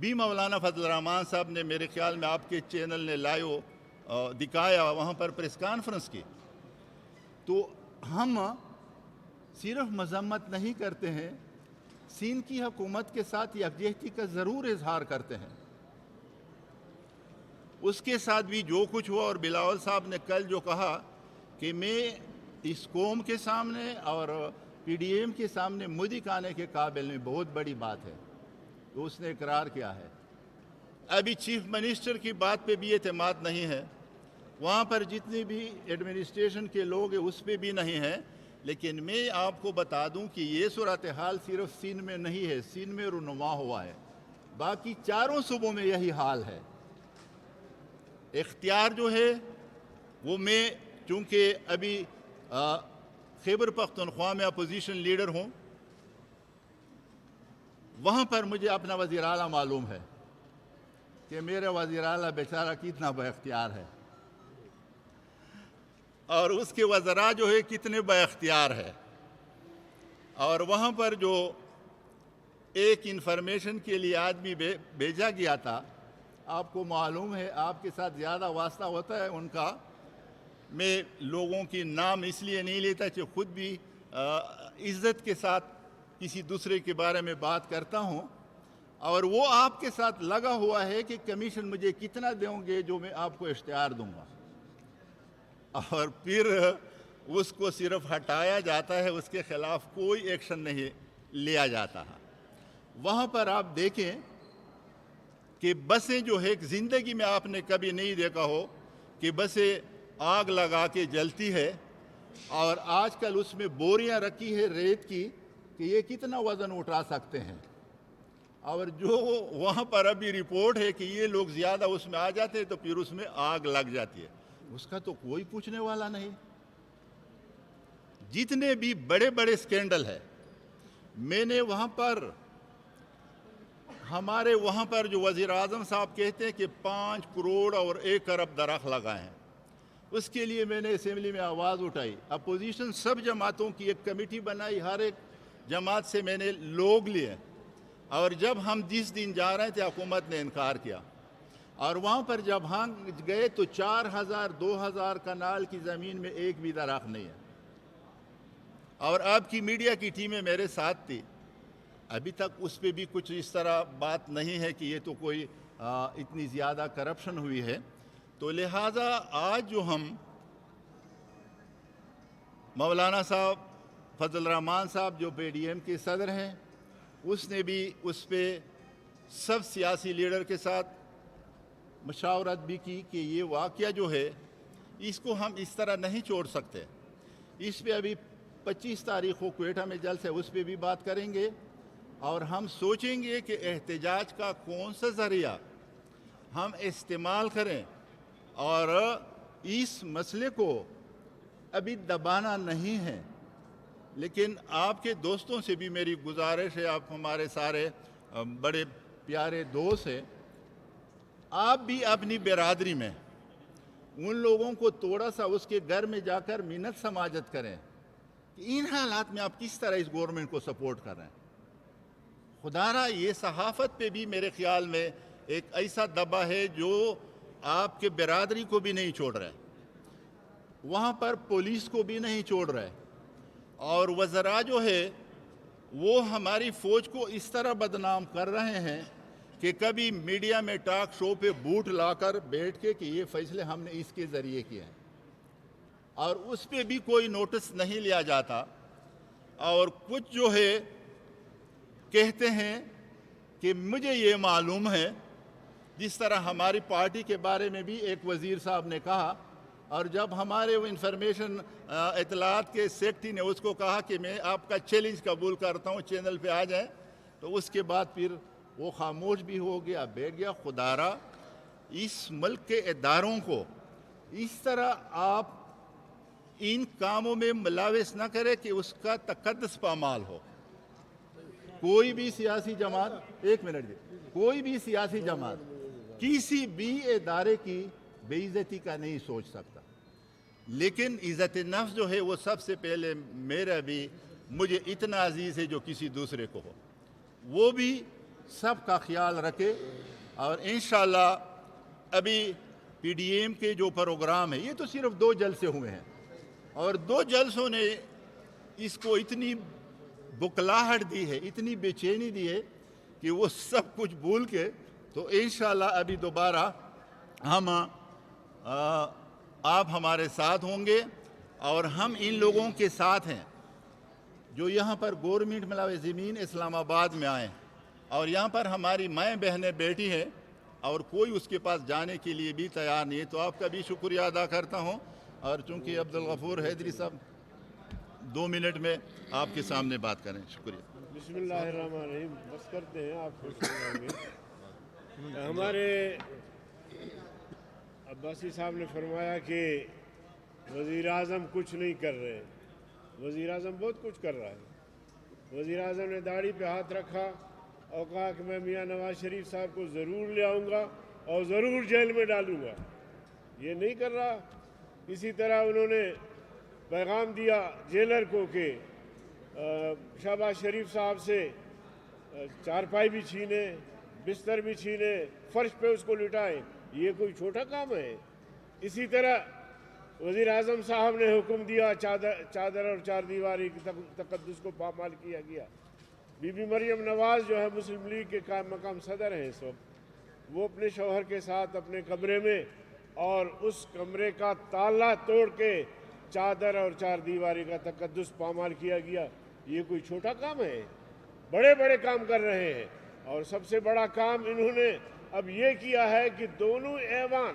بھی مولانا فضل الرحمان صاحب نے میرے خیال میں آپ کے چینل نے لائیو دکھایا، وہاں پر پریس کانفرنس کی، تو ہم صرف مذمت نہیں کرتے ہیں، سندھ کی حکومت کے ساتھ یکجہتی کا ضرور اظہار کرتے ہیں۔ اس کے ساتھ بھی جو کچھ ہوا، اور بلاول صاحب نے کل جو کہا کہ میں اس قوم کے سامنے اور پی ڈی ایم کے سامنے مدعی آنے کے قابل میں، بہت بڑی بات ہے، تو اس نے اقرار کیا ہے۔ ابھی چیف منسٹر کی بات پہ بھی اعتماد نہیں ہے، وہاں پر جتنے بھی ایڈمنسٹریشن کے لوگ ہیں اس پہ بھی نہیں ہے، لیکن میں آپ کو بتا دوں کہ یہ صورتحال صرف سندھ میں نہیں ہے، سندھ میں رونما ہوا ہے، باقی چاروں صوبوں میں یہی حال ہے۔ اختیار جو ہے وہ میں چونکہ ابھی خیبر پختونخوا میں اپوزیشن لیڈر ہوں، وہاں پر مجھے اپنا وزیر اعلیٰ معلوم ہے کہ میرا وزیر اعلیٰ بیچارہ کتنا با اختیار ہے، اور اس کے وزراء جو ہے کتنے با اختیار ہے۔ اور وہاں پر جو ایک انفارمیشن کے لیے آدمی بھیجا گیا تھا، آپ کو معلوم ہے، آپ کے ساتھ زیادہ واسطہ ہوتا ہے ان کا، میں لوگوں کی نام اس لیے نہیں لیتا کہ خود بھی عزت کے ساتھ کسی دوسرے کے بارے میں بات کرتا ہوں، اور وہ آپ کے ساتھ لگا ہوا ہے کہ کمیشن مجھے کتنا دیں گے جو میں آپ کو اشتہار دوں گا، اور پھر اس کو صرف ہٹایا جاتا ہے، اس کے خلاف کوئی ایکشن نہیں لیا جاتا ہے۔ وہاں پر آپ دیکھیں کہ بسیں جو ہے، زندگی میں آپ نے کبھی نہیں دیکھا ہو کہ بسیں آگ لگا کے جلتی ہے، اور آج کل اس میں بوریاں رکھی ہے ریت کی کہ یہ کتنا وزن اٹھا سکتے ہیں، اور جو وہاں پر ابھی رپورٹ ہے کہ یہ لوگ زیادہ اس میں آ جاتے ہیں تو پھر اس میں آگ لگ جاتی ہے، اس کا تو کوئی پوچھنے والا نہیں۔ جتنے بھی بڑے بڑے سکینڈل ہیں، میں نے وہاں پر ہمارے وہاں پر جو وزیر اعظم صاحب کہتے ہیں کہ 5 کروڑ اور 1 ارب درخت لگائے ہیں، اس کے لیے میں نے اسمبلی میں آواز اٹھائی، اپوزیشن سب جماعتوں کی ایک کمیٹی بنائی، ہر ایک جماعت سے میں نے لوگ لیے، اور جب ہم جس دن جا رہے تھے حکومت نے انکار کیا، اور وہاں پر جب ہم گئے تو 4000 2000 کنال کی زمین میں ایک بھی درخت نہیں ہے، اور آپ کی میڈیا کی ٹیمیں میرے ساتھ تھی، ابھی تک اس پہ بھی کچھ اس طرح بات نہیں ہے کہ یہ تو کوئی اتنی زیادہ کرپشن ہوئی ہے۔ تو لہٰذا آج جو ہم مولانا صاحب فضل الرحمان صاحب جو پی ڈی ایم کے صدر ہیں، اس نے بھی اس پہ سب سیاسی لیڈر کے ساتھ مشاورت بھی کی کہ یہ واقعہ جو ہے اس کو ہم اس طرح نہیں چھوڑ سکتے، اس پہ ابھی 25 تاریخ کو کوئٹہ میں جلسہ ہے، اس پہ بھی بات کریں گے، اور ہم سوچیں گے کہ احتجاج کا کون سا ذریعہ ہم استعمال کریں، اور اس مسئلے کو ابھی دبانا نہیں ہے۔ لیکن آپ کے دوستوں سے بھی میری گزارش ہے، آپ ہمارے سارے بڑے پیارے دوست ہیں، آپ بھی اپنی برادری میں ان لوگوں کو تھوڑا سا اس کے گھر میں جا کر منت سماجت کریں کہ ان حالات میں آپ کس طرح اس گورنمنٹ کو سپورٹ کر رہے ہیں۔ خدا را یہ صحافت پہ بھی میرے خیال میں ایک ایسا دبا ہے جو آپ کے برادری کو بھی نہیں چھوڑ رہے، وہاں پر پولیس کو بھی نہیں چھوڑ رہے، اور وزراء جو ہے وہ ہماری فوج کو اس طرح بدنام کر رہے ہیں کہ کبھی میڈیا میں ٹاک شو پہ بوٹ لا کر بیٹھ کے کہ یہ فیصلے ہم نے اس کے ذریعے کیے ہیں، اور اس پہ بھی کوئی نوٹس نہیں لیا جاتا، اور کچھ جو ہے کہتے ہیں کہ مجھے یہ معلوم ہے، جس طرح ہماری پارٹی کے بارے میں بھی ایک وزیر صاحب نے کہا، اور جب ہمارے انفارمیشن اطلاعات کے سیکٹری نے اس کو کہا کہ میں آپ کا چیلنج قبول کرتا ہوں، چینل پہ آ جائیں، تو اس کے بعد پھر وہ خاموش بھی ہو گیا، بیٹھ گیا۔ خدا را اس ملک کے اداروں کو اس طرح آپ ان کاموں میں ملوث نہ کرے کہ اس کا تقدس پامال ہو۔ کوئی بھی سیاسی جماعت، ایک منٹ دے، کوئی بھی سیاسی جماعت کسی بھی ادارے کی بے عزتی کا نہیں سوچ سکتا، لیکن عزت نفس جو ہے وہ سب سے پہلے میرا بھی، مجھے اتنا عزیز ہے جو کسی دوسرے کو ہو، وہ بھی سب کا خیال رکھے، اور انشاءاللہ ابھی پی ڈی ایم کے جو پروگرام ہے، یہ تو صرف 2 جلسے ہوئے ہیں، اور 2 جلسوں نے اس کو اتنی بکلاہٹ دی ہے، اتنی بے چینی دی ہے کہ وہ سب کچھ بھول کے تو انشاءاللہ ابھی دوبارہ ہم آپ ہمارے ساتھ ہوں گے، اور ہم ان لوگوں کے ساتھ ہیں جو یہاں پر گورنمنٹ ملازمین اسلام آباد میں آئے ہیں، اور یہاں پر ہماری مائیں بہنیں بیٹھی ہیں اور کوئی اس کے پاس جانے کے لیے بھی تیار نہیں ہے۔ تو آپ کا بھی شکریہ ادا کرتا ہوں، اور چونکہ عبدالغفور حیدری صاحب 2 منٹ میں آپ کے سامنے بات کریں۔ شکریہ۔ بسم اللہ الرحمن الرحیم۔ بس کرتے ہیں، آپ خوش ہو جائیں گے۔ ہمارے عباسی صاحب نے فرمایا کہ وزیر اعظم کچھ نہیں کر رہے۔ وزیر اعظم بہت کچھ کر رہا ہے۔ وزیر اعظم نے داڑھی پہ ہاتھ رکھا اور کہا کہ میں میاں نواز شریف صاحب کو ضرور لے آؤں گا اور ضرور جیل میں ڈالوں گا۔ یہ نہیں کر رہا۔ اسی طرح انہوں نے پیغام دیا جیلر کو کہ شہباز شریف صاحب سے چارپائی بھی چھینے، بستر بھی چھینے، فرش پہ اس کو لٹائیں۔ یہ کوئی چھوٹا کام ہے؟ اسی طرح وزیر اعظم صاحب نے حکم دیا چادر اور 4 دیواری کی تقدس کو پامال کیا گیا۔ بی بی مریم نواز جو ہے مسلم لیگ کے مقام صدر ہیں اس وقت، وہ اپنے شوہر کے ساتھ اپنے کمرے میں، اور اس کمرے کا تالا توڑ کے چادر اور 4 دیواری کا تقدس پامال کیا گیا۔ یہ کوئی چھوٹا کام ہے؟ بڑے بڑے کام کر رہے ہیں، اور سب سے بڑا کام انہوں نے اب یہ کیا ہے کہ دونوں ایوان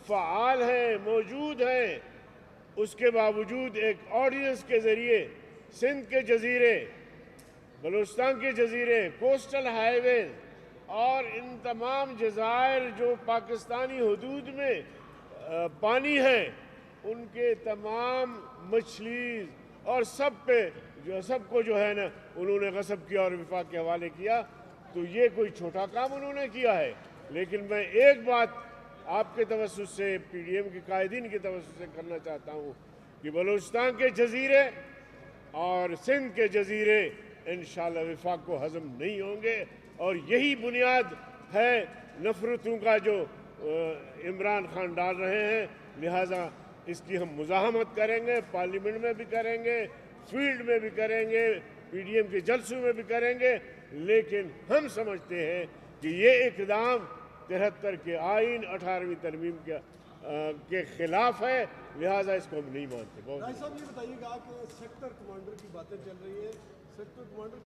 فعال ہیں، موجود ہیں، اس کے باوجود ایک آرڈیننس کے ذریعے سندھ کے جزیرے، بلوچستان کے جزیرے، کوسٹل ہائی ویز اور ان تمام جزائر جو پاکستانی حدود میں پانی ہیں، ان کے تمام مچھلی اور سب کو جو ہے نا انہوں نے غصب کیا اور وفاق کے حوالے کیا۔ تو یہ کوئی چھوٹا کام انہوں نے کیا ہے؟ لیکن میں ایک بات آپ کے توسط سے، پی ڈی ایم کے قائدین کے توسط سے کرنا چاہتا ہوں کہ بلوچستان کے جزیرے اور سندھ کے جزیرے انشاءاللہ وفاق کو ہضم نہیں ہوں گے، اور یہی بنیاد ہے نفرتوں کا جو عمران خان ڈال رہے ہیں۔ لہٰذا اس کی ہم مزاحمت کریں گے، پارلیمنٹ میں بھی کریں گے، فیلڈ میں بھی کریں گے، پی ڈی ایم کے جلسوں میں بھی کریں گے، لیکن ہم سمجھتے ہیں کہ یہ اقدام 73 کے آئین 18ویں ترمیم کے خلاف ہے، لہٰذا اس کو ہم نہیں مانتے۔ رائے صاحب یہ بتائیے گا کہ سیکٹر کمانڈر کی باتیں چل رہی ہیں، سیکٹر کمانڈر